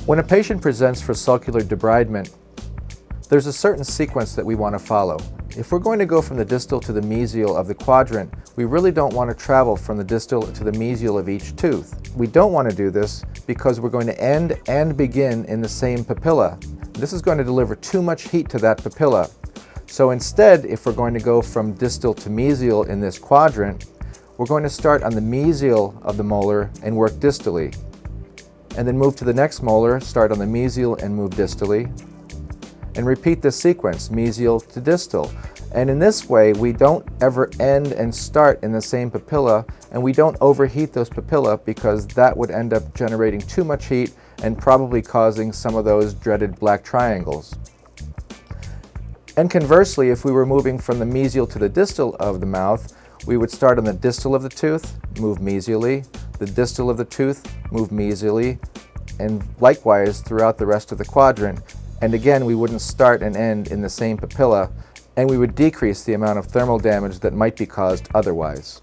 When a patient presents for sulcular debridement, there's a certain sequence that we want to follow. If we're going to go from the distal to the mesial of the quadrant, we really don't want to travel from the distal to the mesial of each tooth. We don't want to do this because we're going to end and begin in the same papilla. This is going to deliver too much heat to that papilla. So instead, if we're going to go from distal to mesial in this quadrant, we're going to start on the mesial of the molar and work distally. And then move to the next molar, start on the mesial and move distally. And repeat this sequence, mesial to distal. And in this way, we don't ever end and start in the same papilla, and we don't overheat those papilla because that would end up generating too much heat and probably causing some of those dreaded black triangles. And conversely, if we were moving from the mesial to the distal of the mouth, we would start on the distal of the tooth, move mesially, the distal of the tooth, move mesially, and likewise throughout the rest of the quadrant. And again, we wouldn't start and end in the same papilla, and we would decrease the amount of thermal damage that might be caused otherwise.